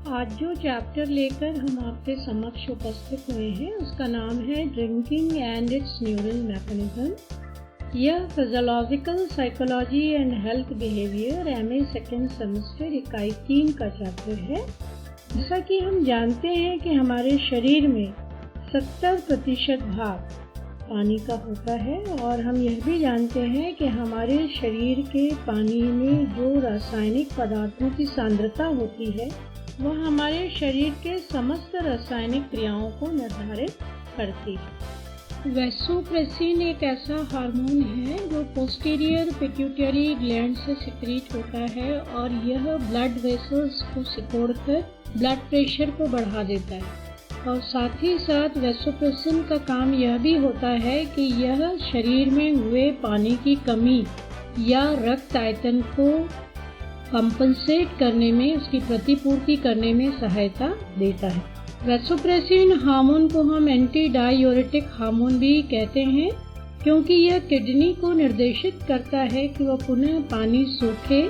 आज जो चैप्टर लेकर हम आपके समक्ष उपस्थित हुए हैं उसका नाम है drinking and its neural mechanism. यह physiological psychology and health behaviour MA second semester इकाई 3 का चैप्टर है। जैसा कि हम जानते हैं कि हमारे शरीर में 70% भाग पानी का होता है और हम यह भी जानते हैं कि हमारे शरीर के पानी में जो रासायनिक पदार्थों की सांद्रता होती है वह हमारे शरीर के समस्त रासायनिक क्रियाओं को निर्धारित करती है। वैसोप्रेसिन एक ऐसा हार्मोन है जो पोस्टीरियर पिट्यूटरी ग्लैंड से सिक्रीट होता है और यह ब्लड वेसल्स को सिकोड़कर ब्लड प्रेशर को बढ़ा देता है। और साथ ही साथ वैसोप्रेसिन का काम यह भी होता है कि यह शरीर में हुए पानी की कमी या रक्त आयतन को कंपनसेट करने में, उसकी प्रतिपूर्ति करने में सहायता देता है। वैसोप्रेसिन हार्मोन को हम एंटी डायूरेटिक हार्मोन भी कहते हैं क्योंकि यह किडनी को निर्देशित करता है कि वह पुनः पानी सोखे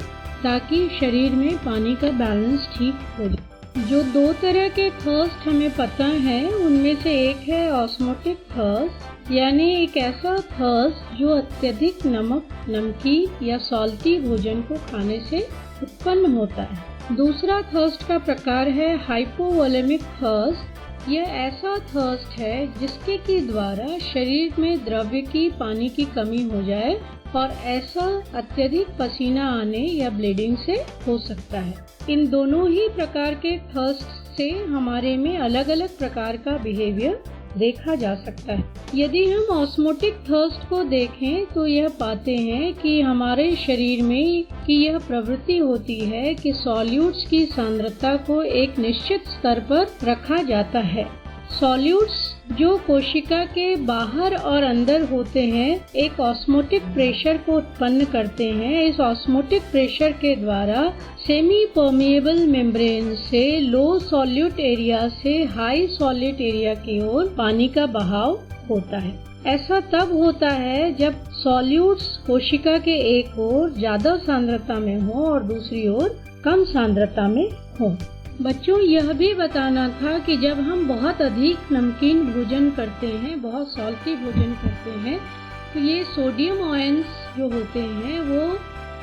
ताकि शरीर में पानी का बैलेंस ठीक हो जाए। जो 2 तरह के थर्स्ट हमें पता है उनमें से एक है ऑस्मोटिक थर्स्ट, यानी एक ऐसा थर्स्ट जो अत्यधिक नमक, नमकीन या सॉल्टी भोजन को खाने से उत्पन्न होता है। दूसरा थर्स्ट का प्रकार है हाइपोवोलेमिक थर्स्ट। यह ऐसा थर्स्ट है जिसके के द्वारा शरीर में द्रव्य की, पानी की कमी हो जाए और ऐसा अत्यधिक पसीना आने या ब्लीडिंग से हो सकता है। इन दोनों ही प्रकार के थर्स्ट से हमारे में अलग अलग प्रकार का बिहेवियर देखा जा सकता है। यदि हम ऑस्मोटिक थर्स्ट को देखें तो यह पाते हैं कि हमारे शरीर में यह प्रवृत्ति होती है कि सॉल्यूट्स की सांद्रता को एक निश्चित स्तर पर रखा जाता है। सॉल्यूट्स जो कोशिका के बाहर और अंदर होते हैं एक ऑस्मोटिक प्रेशर को उत्पन्न करते हैं। इस ऑस्मोटिक प्रेशर के द्वारा सेमी परमिएबल मेम्ब्रेन से लो सॉल्यूट एरिया से हाई सॉल्यूट एरिया की ओर पानी का बहाव होता है। ऐसा तब होता है जब सॉल्यूट्स कोशिका के एक ओर ज्यादा सांद्रता में हो और दूसरी ओर कम सांद्रता में हो। बच्चों, यह भी बताना था कि जब हम बहुत अधिक नमकीन भोजन करते हैं, बहुत सॉल्टी भोजन करते हैं, तो ये सोडियम आयंस जो होते हैं वो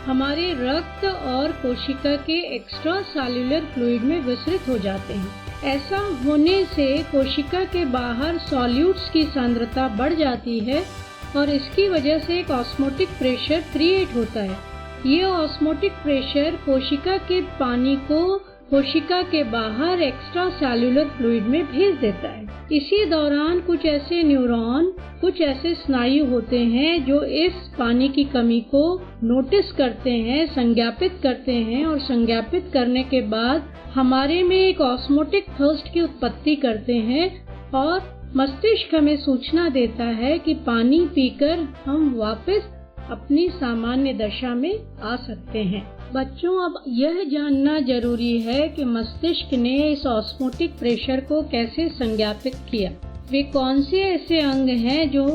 हमारे रक्त और कोशिका के एक्स्ट्रा सेल्युलर फ्लूइड में विसरित हो जाते हैं। ऐसा होने से कोशिका के बाहर सॉल्यूट्स की सांद्रता बढ़ जाती है और इसकी वजह से एक ऑस्मोटिक प्रेशर क्रिएट होता है। ये ऑस्मोटिक प्रेशर कोशिका के पानी को कोशिका के बाहर एक्स्ट्रा सेल्युलर फ्लूइड में भेज देता है। इसी दौरान कुछ ऐसे न्यूरॉन, कुछ ऐसे स्नायु होते हैं जो इस पानी की कमी को नोटिस करते हैं, संज्ञापित करते हैं और संज्ञापित करने के बाद हमारे में एक ऑस्मोटिक थर्स्ट की उत्पत्ति करते हैं और मस्तिष्क हमें सूचना देता है कि पानी पीकर हम वापस अपनी सामान्य दशा में आ सकते हैं। बच्चों, अब यह जानना जरूरी है कि मस्तिष्क ने इस ऑस्मोटिक प्रेशर को कैसे संज्ञापित किया। वे कौन से ऐसे अंग हैं जो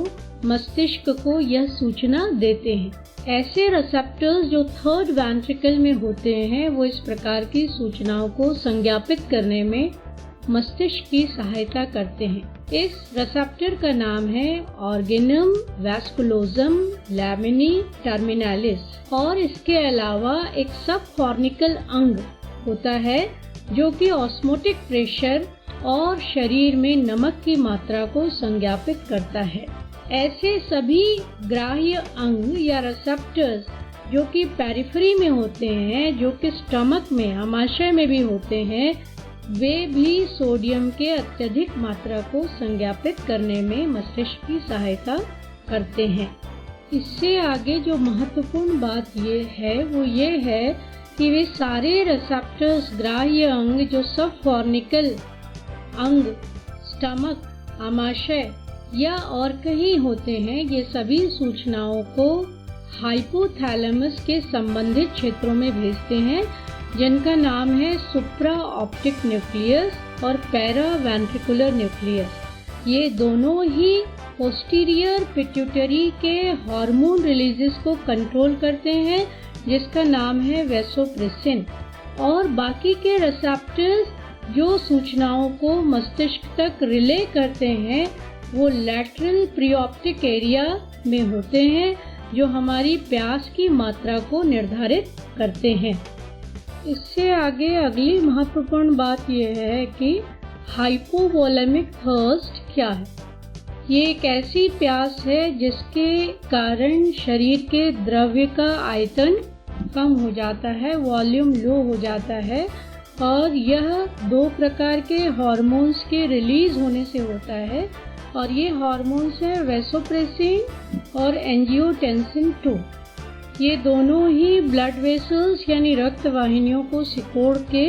मस्तिष्क को यह सूचना देते हैं। ऐसे रिसेप्टर्स जो थर्ड वेंट्रिकल में होते हैं वो इस प्रकार की सूचनाओं को संज्ञापित करने में मस्तिष्क की सहायता करते हैं। इस रिसेप्टर का नाम है ऑर्गेनम वैस्कुलोजम लैमिनी टर्मिनालिस और इसके अलावा एक सब कॉर्निकल अंग होता है जो कि ऑस्मोटिक प्रेशर और शरीर में नमक की मात्रा को संज्ञापित करता है। ऐसे सभी ग्राह्य अंग या रिसेप्टर्स जो कि पेरिफेरी में होते हैं, जो कि स्टमक में, आमाशय में भी होते हैं, वे भी सोडियम के अत्यधिक मात्रा को संज्ञापित करने में मस्तिष्क की सहायता करते हैं। इससे आगे जो महत्वपूर्ण बात ये है वो ये है कि वे सारे रिसेप्टर्स, ग्राह्य अंग जो सब कॉर्निकल अंग स्टमक, आमाशय या और कहीं होते हैं, ये सभी सूचनाओं को हाइपोथैलेमस के संबंधित क्षेत्रों में भेजते हैं जिनका नाम है सुप्रा ऑप्टिक न्यूक्लियस और पैरा वेंट्रिकुलर न्यूक्लियस। ये दोनों ही पोस्टीरियर पिट्यूटरी के हार्मोन रिलीजेस को कंट्रोल करते हैं जिसका नाम है वैसोप्रेसिन। और बाकी के रिसेप्टर्स जो सूचनाओं को मस्तिष्क तक रिले करते हैं वो लैटरल प्रीऑप्टिक एरिया में होते हैं, जो हमारी प्यास की मात्रा को निर्धारित करते हैं। इससे आगे अगली महत्वपूर्ण बात यह है कि हाइपोवोलेमिक थर्स्ट क्या है। ये एक ऐसी प्यास है जिसके कारण शरीर के द्रव्य का आयतन कम हो जाता है, वॉल्यूम लो हो जाता है, और यह 2 प्रकार के हार्मोन्स के रिलीज होने से होता है, और ये हार्मोन्स हैं वैसोप्रेसिन और एंजियोटेंसिन 2। ये दोनों ही ब्लड वेसल्स यानी रक्त वाहिनियों को सिकोड़ के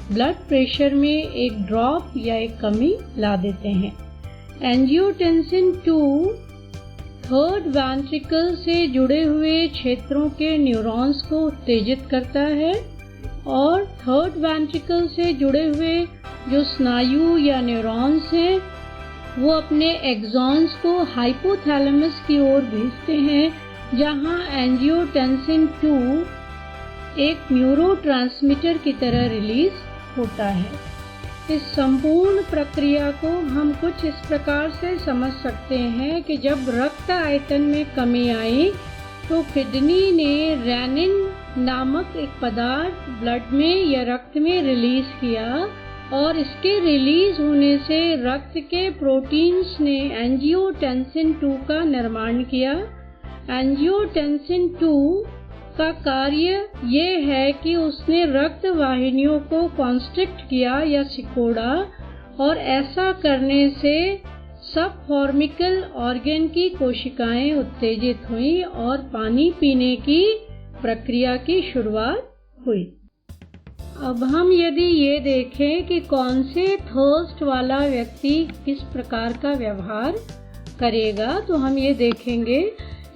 ब्लड प्रेशर में एक ड्रॉप या एक कमी ला देते हैं। एंजियोटेंसिन 2 थर्ड वेंट्रिकल से जुड़े हुए क्षेत्रों के न्यूरॉन्स को उत्तेजित करता है, और थर्ड वेंट्रिकल से जुड़े हुए जो स्नायु या न्यूरॉन्स हैं वो अपने एक्सॉन्स को हाइपोथैलेमस की ओर भेजते हैं, जहां एंजियोटेंसिन 2 एक न्यूरोट्रांसमीटर की तरह रिलीज होता है। इस संपूर्ण प्रक्रिया को हम कुछ इस प्रकार से समझ सकते हैं कि जब रक्त आयतन में कमी आई तो किडनी ने रेनिन नामक एक पदार्थ ब्लड में या रक्त में रिलीज किया, और इसके रिलीज होने से रक्त के प्रोटीन्स ने एंजियोटेंसिन 2 का निर्माण किया। एंजियोटेंसिन 2 का कार्य ये है कि उसने रक्त वाहिनियों को कॉन्स्ट्रिक्ट किया या सिकोड़ा, और ऐसा करने से सब फॉर्मिकल ऑर्गन की कोशिकाएं उत्तेजित हुईं और पानी पीने की प्रक्रिया की शुरुआत हुई। अब हम यदि ये देखें कि कौन से थर्स्ट वाला व्यक्ति किस प्रकार का व्यवहार करेगा, तो हम ये देखेंगे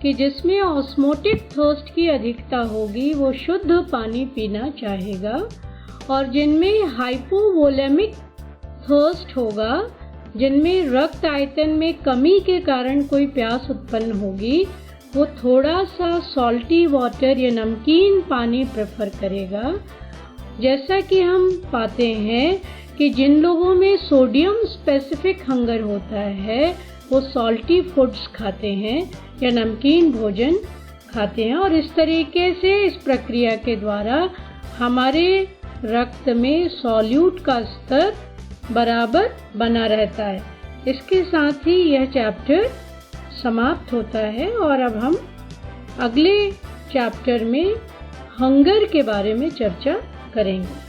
कि जिसमें ऑस्मोटिक थर्स्ट की अधिकता होगी वो शुद्ध पानी पीना चाहेगा, और जिनमें हाइपोवोलेमिक थर्स्ट होगा, जिनमें रक्त आयतन में कमी के कारण कोई प्यास उत्पन्न होगी, वो थोड़ा सा सॉल्टी वाटर या नमकीन पानी प्रेफर करेगा। जैसा कि हम पाते हैं कि जिन लोगों में सोडियम स्पेसिफिक हंगर होता है वो सॉल्टी फूड्स खाते हैं या नमकीन भोजन खाते हैं, और इस तरीके से इस प्रक्रिया के द्वारा हमारे रक्त में सॉल्यूट का स्तर बराबर बना रहता है। इसके साथ ही यह चैप्टर समाप्त होता है, और अब हम अगले चैप्टर में हंगर के बारे में चर्चा करेंगे।